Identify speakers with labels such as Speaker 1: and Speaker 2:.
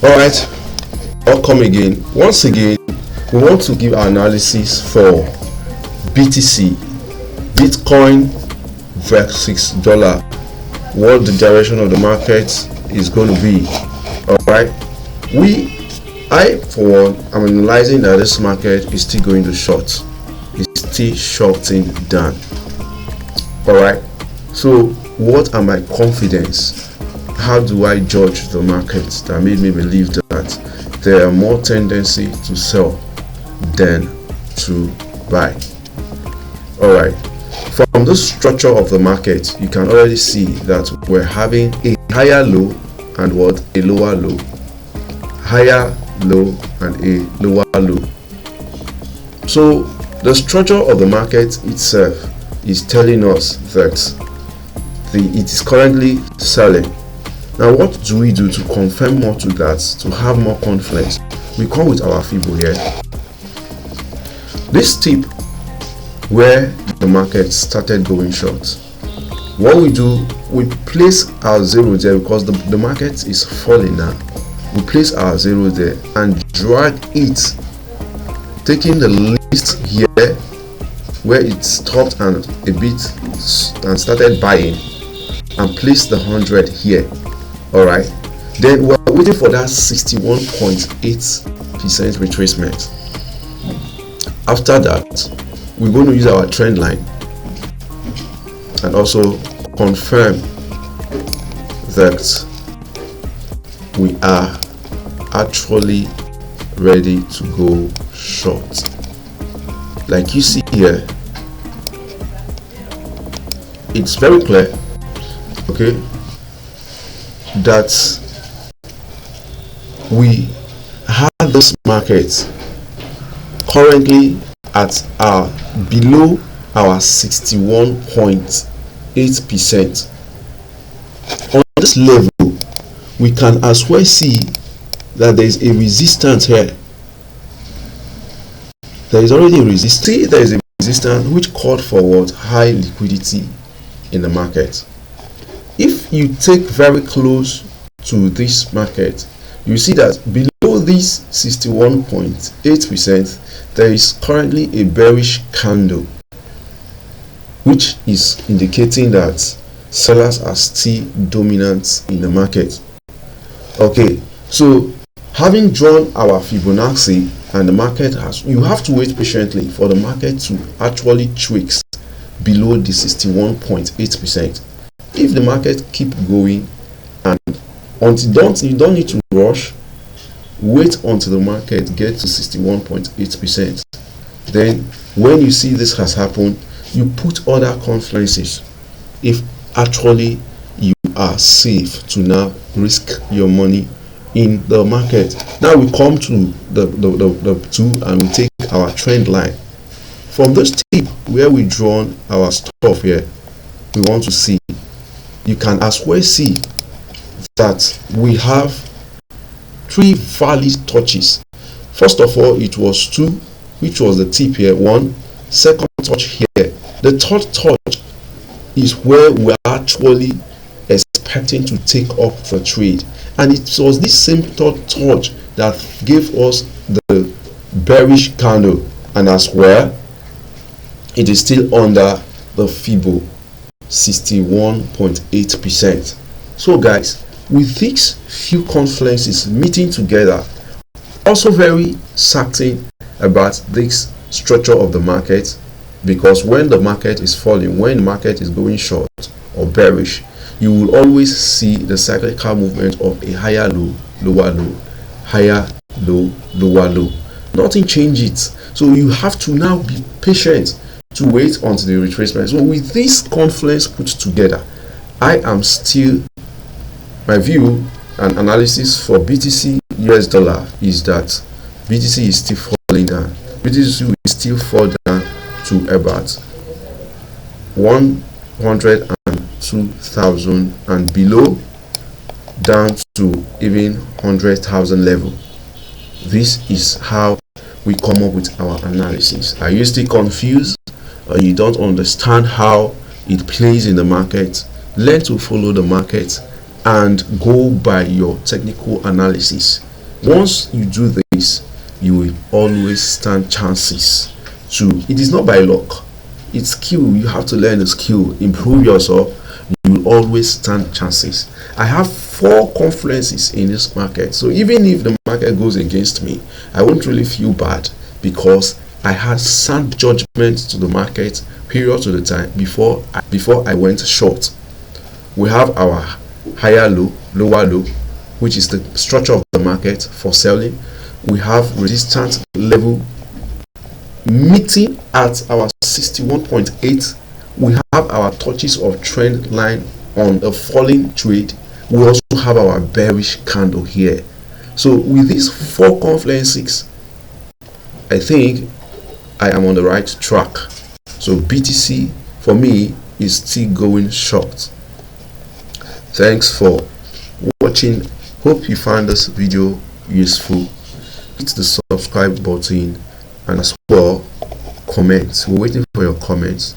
Speaker 1: All right, welcome again. Once again, we want to give our analysis for BTC, Bitcoin versus dollar, what the direction of the market is going to be. All right, I for one am analyzing that this market is still going to short. It's still shorting down. All right, so what are my confidence? How do I judge the market that made me believe that there are more tendency to sell than to buy? All right, from the structure of the market, you can already see that we're having a higher low and a lower low, higher low and a lower low. So the structure of the market itself is telling us that it is currently selling. Now, what do we do to confirm more to that, to have more confidence? We come with our FIBO here. This tip where the market started going short, what we do, we place our zero there because the market is falling now. We place our zero there and drag it, taking the list here where it stopped and a bit and started buying, and place the 100 here. All right, then we're waiting for that 61.8% retracement. After that, we're going to use our trend line and also confirm that we are actually ready to go short. Like you see here, it's very clear, okay, that we have this market currently at below our 61.8%. On this level, we can as well see that there is a resistance here. There is already a resistance. See, there is a resistance which called for what? High liquidity in the market. If you take very close to this market, you see that below this 61.8%, there is currently a bearish candle, which is indicating that sellers are still dominant in the market. Okay, so having drawn our Fibonacci and the market you have to wait patiently for the market to actually tweak below the 61.8%. If the market keep going and you don't need to rush, wait until the market gets to 61.8%. Then when you see this has happened, you put other confluences if actually you are safe to now risk your money in the market. Now we come to the two and we take our trend line. From this tip where we drawn our stuff here, we want to see, you can as well see that we have three valid touches. First of all, it was 2, which was the tip here, 1. Second touch here. The third touch is where we're actually expecting to take up the trade, and it was this same third touch that gave us the bearish candle, and as well it is still under the FIBO 61.8%. So guys, with these few confluences meeting together, also very certain about this structure of the market, because when the market is falling, when the market is going short or bearish, you will always see the cyclical movement of a higher low, lower low, higher low, lower low. Nothing changes. So you have to now be patient to wait until the retracement. So with this confluence put together, I am still, my view and analysis for BTC US dollar is that BTC is still falling down. BTC will still fall down to about 102,000 and below, down to even 100,000 level. This is how we come up with our analysis. Are you still confused, or you don't understand how it plays in the market? Learn to follow the market and go by your technical analysis. Once you do this, you will always stand chances to, it is not by luck, it's skill. You have to learn the skill, improve yourself. You will always stand chances. I have 4 confluences in this market, so even if the market goes against me, I won't really feel bad, because I had sound judgment to the market period to the time before I went short. We have our higher low, lower low, which is the structure of the market for selling. We have resistance level meeting at our 61.8. we have our touches of trend line on a falling trade. We also have our bearish candle here. So with these 4 confluences, I think I am on the right track. So BTC for me is still going short. Thanks for watching. Hope you found this video useful. Hit the subscribe button and as well comment. We're waiting for your comments.